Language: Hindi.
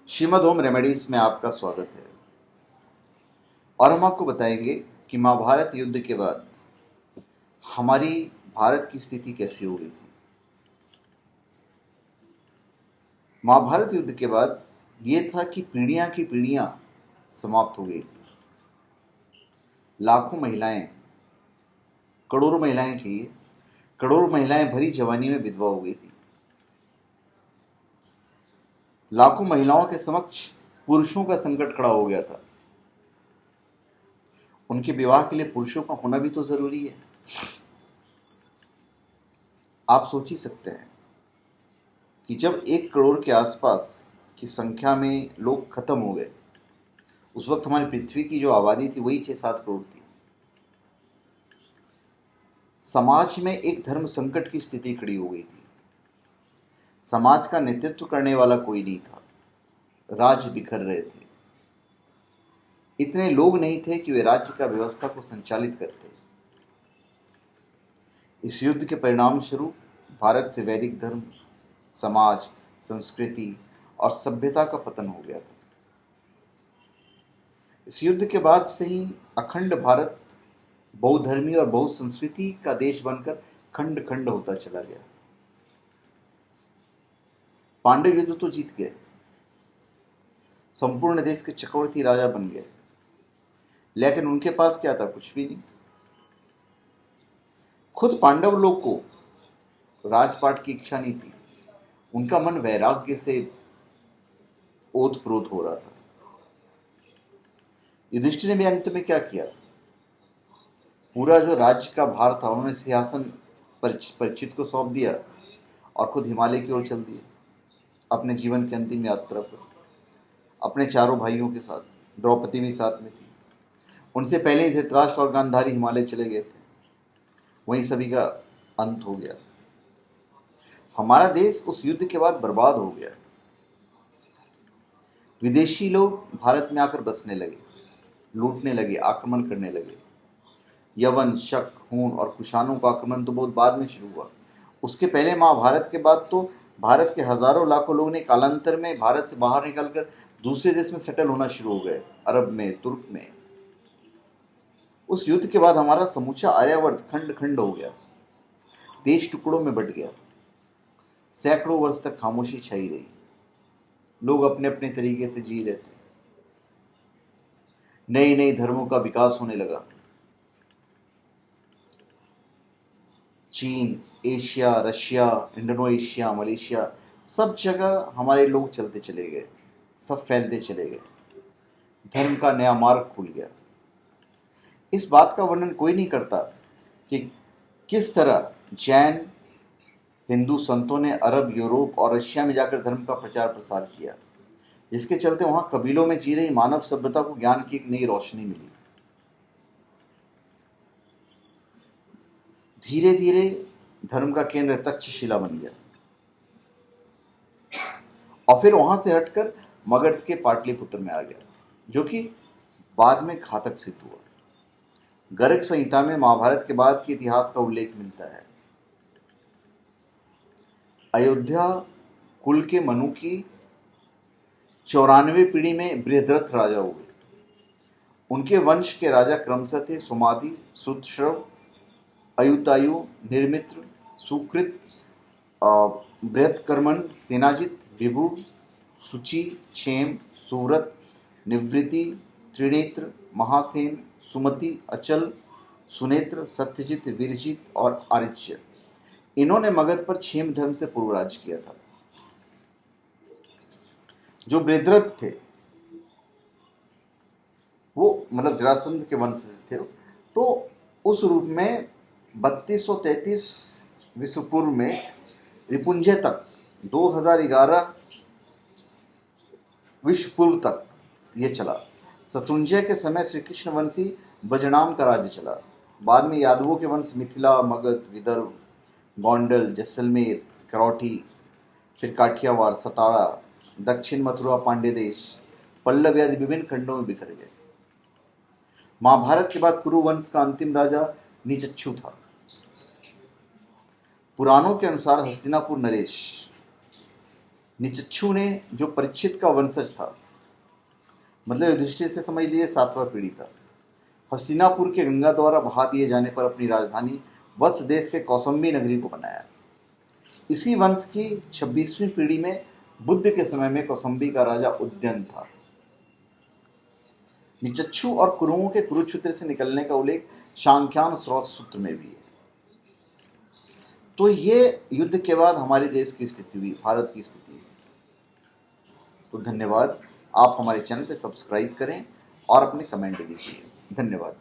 श्रीमद होम रेमेडीज में आपका स्वागत है। और हम आपको बताएंगे कि महाभारत युद्ध के बाद हमारी भारत की स्थिति कैसी हो गई थी। महाभारत युद्ध के बाद ये था कि पीढ़ियां की पीढ़ियां समाप्त हो गई थी। लाखों महिलाएं, करोड़ों महिलाएं थी, करोड़ों महिलाएं भरी जवानी में विधवा हो गई थी। लाखों महिलाओं के समक्ष पुरुषों का संकट खड़ा हो गया था। उनके विवाह के लिए पुरुषों का होना भी तो जरूरी है। आप सोच ही सकते हैं कि जब 1 करोड़ के आसपास की संख्या में लोग खत्म हो गए, उस वक्त हमारी पृथ्वी की जो आबादी थी वही 6-7 करोड़ थी। समाज में एक धर्म संकट की स्थिति खड़ी हो गई थी। समाज का नेतृत्व करने वाला कोई नहीं था। राज्य बिखर रहे थे। इतने लोग नहीं थे कि वे राज्य का व्यवस्था को संचालित करते। इस युद्ध के परिणाम स्वरूप भारत से वैदिक धर्म, समाज, संस्कृति और सभ्यता का पतन हो गया था। इस युद्ध के बाद से ही अखंड भारत बहुधर्मी और बहुसंस्कृति का देश बनकर खंड खंड होता चला गया। पांडव युद्ध तो जीत गए, संपूर्ण देश के चक्रवर्ती राजा बन गए, लेकिन उनके पास क्या था? कुछ भी नहीं। खुद पांडव लोग को राजपाट की इच्छा नहीं थी। उनका मन वैराग्य से ओतप्रोत हो रहा था। युधिष्ठिर ने भी अंत में क्या किया? पूरा जो राज्य का भार था उन्होंने सिंहासन परीक्षित को सौंप दिया और खुद हिमालय की ओर चल दिए, अपने जीवन की अंतिम यात्रा पर, अपने चारों भाइयों के साथ। द्रौपदी भी साथ में थी। उनसे पहले ही धृतराष्ट्र और गांधारी हिमालय चले गए थे। वहीं सभी का अंत हो गया। हमारा देश उस युद्ध के बाद बर्बाद हो गया। विदेशी लोग भारत में आकर बसने लगे, लूटने लगे, आक्रमण करने लगे। यवन, शक, हूण और कुषाणों का आक्रमण तो बहुत बाद में शुरू हुआ। उसके पहले महाभारत के बाद तो भारत के हजारों लाखों लोग ने कालांतर में भारत से बाहर निकलकर दूसरे देश में सेटल होना शुरू हो गए, अरब में, तुर्क में। उस युद्ध के बाद हमारा समूचा आर्यावर्त खंड खंड हो गया, देश टुकड़ों में बट गया। सैकड़ों वर्ष तक खामोशी छाई रही। लोग अपने अपने तरीके से जी रहे थे। नए नए धर्मों का विकास होने लगा। चीन, एशिया, रशिया, इंडोनेशिया, मलेशिया, सब जगह हमारे लोग चलते चले गए, सब फैलते चले गए। धर्म का नया मार्ग खुल गया। इस बात का वर्णन कोई नहीं करता कि किस तरह जैन हिंदू संतों ने अरब, यूरोप और रशिया में जाकर धर्म का प्रचार प्रसार किया, जिसके चलते वहां कबीलों में जी रही मानव सभ्यता को ज्ञान की एक नई रोशनी मिली। धीरे धीरे धर्म का केंद्र तक्षशिला बन गया और फिर वहां से हटकर मगध के पाटलिपुत्र में आ गया, जो कि बाद में घातक सिद्ध हुआ। गर्ग संहिता में महाभारत के बाद के इतिहास का उल्लेख मिलता है। अयोध्या कुल के मनु की 94 पीढ़ी में बृहद्रथ राजा हुए। उनके वंश के राजा क्रमशः थे सुमादि, सुतश्रव, अयुतायु, निर्मित्र, सुकृत, बृहत्कर्मण, सेनाजित, विभु, सुचि, क्षेम, सुव्रत, निवृत्ति, त्रिनेत्र, महासेन, सुमति, अचल, सुनेत्र, सत्यजित, वीरजित और आर्य। इन्होंने मगध पर क्षेम धर्म से पूर्व राज किया था। जो बृहद्रथ थे वो मतलब जरासंध के वंश से थे। तो उस रूप में 3233 विश्व पूर्व में रिपुंजय तक, 2011 विश्व पूर्व तक ये चला। शत्रुंजय के समय श्री कृष्ण वंशी बजनाम का राज्य चला। बाद में यादवों के वंश मिथिला, मगध, विदर्भ, गोंडल, जैसलमेर, करौठी, फिर काठियावाड़, सतारा, दक्षिण मथुरा, पांड्य देश, पल्लव आदि विभिन्न खंडों में बिखर गए। महाभारत के बाद कुरु वंश का अंतिम राजा नीचक्षु था। पुराणों के अनुसार हस्तिनापुर नरेश निचच्छू ने जो परीक्षित का वंशज था, मतलब युधिष्ठिर से समझ लिए 7वां पीढ़ी था, हस्तिनापुर के गंगा द्वारा बहा दिए जाने पर अपनी राजधानी वत्स देश के कौसंबी नगरी को बनाया। इसी वंश की 26वीं पीढ़ी में बुद्ध के समय में कौसंबी का राजा उद्यन था। निचच्छू और कुरुओं के कुरुक्षेत्र से निकलने का उल्लेख सांख्यान स्रोत सूत्र में भी है। तो ये युद्ध के बाद हमारे देश की स्थिति हुई, भारत की स्थिति हुई। तो धन्यवाद। आप हमारे चैनल पे सब्सक्राइब करें और अपने कमेंट दीजिए। धन्यवाद।